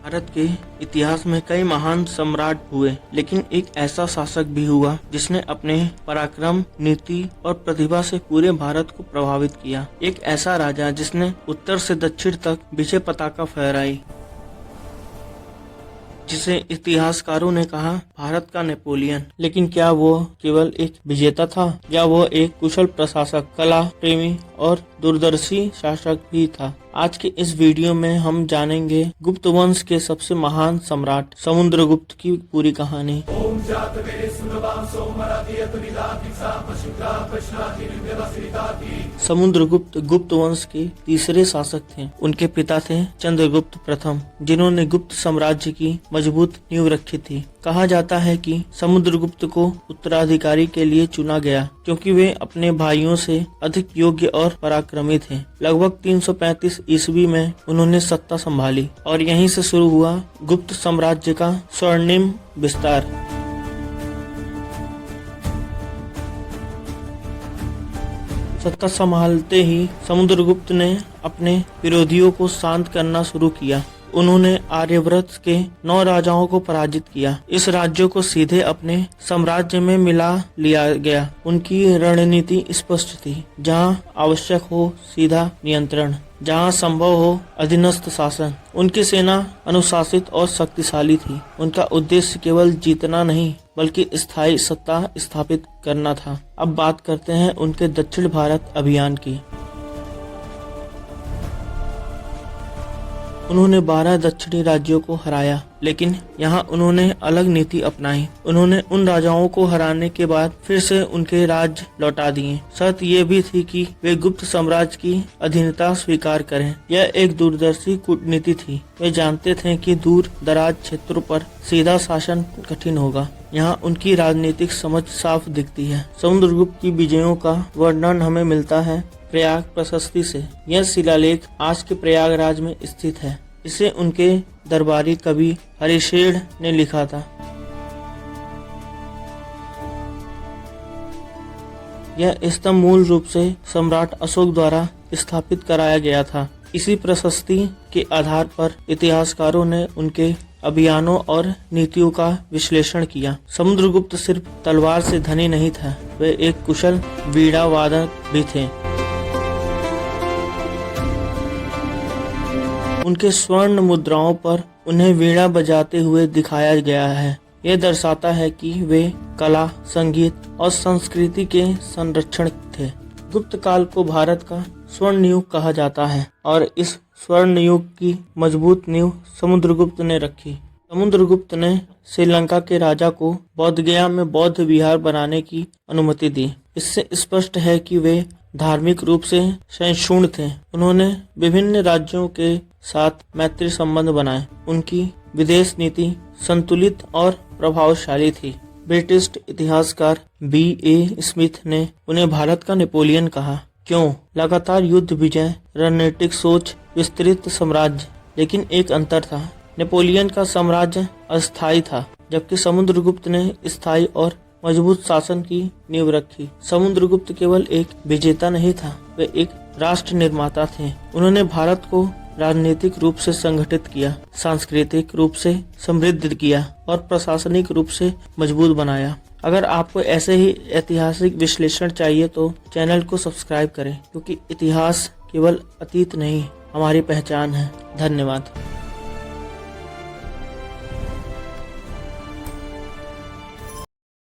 भारत के इतिहास में कई महान सम्राट हुए, लेकिन एक ऐसा शासक भी हुआ जिसने अपने पराक्रम, नीति और प्रतिभा से पूरे भारत को प्रभावित किया। एक ऐसा राजा जिसने उत्तर से दक्षिण तक विजय पताका फहराई, जिसे इतिहासकारों ने कहा भारत का नेपोलियन। लेकिन क्या वो केवल एक विजेता था या वो एक कुशल प्रशासक, कला प्रेमी और दूरदर्शी शासक भी था? आज के इस वीडियो में हम जानेंगे गुप्त वंश के सबसे महान सम्राट समुद्रगुप्त की पूरी कहानी। समुद्रगुप्त गुप्त वंश के तीसरे शासक थे। उनके पिता थे चंद्रगुप्त प्रथम, जिन्होंने गुप्त साम्राज्य की मजबूत नींव रखी थी। कहा जाता है कि समुद्रगुप्त को उत्तराधिकारी के लिए चुना गया क्योंकि वे अपने भाइयों से अधिक योग्य और पराक्रमी थे। लगभग 335 ईस्वी में उन्होंने सत्ता संभाली और यहीं से शुरू हुआ गुप्त साम्राज्य का स्वर्णिम विस्तार। सत्ता संभालते ही समुद्रगुप्त ने अपने विरोधियों को शांत करना शुरू किया। उन्होंने आर्यव्रत के 9 राजाओं को पराजित किया। इस राज्य को सीधे अपने साम्राज्य में मिला लिया गया। उनकी रणनीति स्पष्ट थी, जहां आवश्यक हो सीधा नियंत्रण, जहां संभव हो अधीनस्थ शासन। उनकी सेना अनुशासित और शक्तिशाली थी। उनका उद्देश्य केवल जीतना नहीं बल्कि स्थायी सत्ता स्थापित करना था। अब बात करते हैं उनके दक्षिण भारत अभियान की। उन्होंने 12 दक्षिणी राज्यों को हराया, लेकिन यहाँ उन्होंने अलग नीति अपनाई। उन्होंने उन राजाओं को हराने के बाद फिर से उनके राज्य लौटा दिए। शर्त ये भी थी कि वे गुप्त साम्राज्य की अधीनता स्वीकार करें। यह एक दूरदर्शी कूटनीति थी। वे जानते थे कि दूर दराज क्षेत्रों पर सीधा शासन कठिन होगा। यहाँ उनकी राजनीतिक समझ साफ दिखती है। समुद्रगुप्त की विजयों का वर्णन हमें मिलता है प्रयाग प्रशस्ति से। यह शिलालेख आज के प्रयागराज में स्थित है। इसे उनके दरबारी कवि हरिशेठ ने लिखा था। यह स्तंभ मूल रूप से सम्राट अशोक द्वारा स्थापित कराया गया था। इसी प्रशस्ति के आधार पर इतिहासकारों ने उनके अभियानों और नीतियों का विश्लेषण किया। समुद्रगुप्त सिर्फ तलवार से धनी नहीं था, वे एक कुशल वीणा वादक भी थे। उनके स्वर्ण मुद्राओं पर उन्हें वीणा बजाते हुए दिखाया गया है। यह दर्शाता है कि वे कला, संगीत और संस्कृति के संरक्षण थे। गुप्त काल को भारत का स्वर्ण युग कहा जाता है और इस स्वर्ण युग की मजबूत नींव समुद्रगुप्त ने रखी। समुद्रगुप्त ने श्रीलंका के राजा को बोधगया में बौद्ध विहार बनाने की अनुमति दी। इससे स्पष्ट है कि वे धार्मिक रूप से सहिष्णु थे। उन्होंने विभिन्न राज्यों के साथ मैत्री संबंध बनाए। उनकी विदेश नीति संतुलित और प्रभावशाली थी। ब्रिटिश इतिहासकार B.A. स्मिथ ने उन्हें भारत का नेपोलियन कहा। क्यों? लगातार युद्ध, विजय, रणनीतिक सोच, विस्तृत साम्राज्य। लेकिन एक अंतर था, नेपोलियन का साम्राज्य अस्थायी था, जबकि समुद्रगुप्त ने स्थायी और मजबूत शासन की नींव रखी। समुद्रगुप्त केवल एक विजेता नहीं था, वे एक राष्ट्र निर्माता थे। उन्होंने भारत को राजनीतिक रूप से संगठित किया, सांस्कृतिक रूप से समृद्ध किया और प्रशासनिक रूप से मजबूत बनाया। अगर आपको ऐसे ही ऐतिहासिक विश्लेषण चाहिए तो चैनल को सब्सक्राइब करें, क्योंकि इतिहास केवल अतीत नहीं, हमारी पहचान है। धन्यवाद।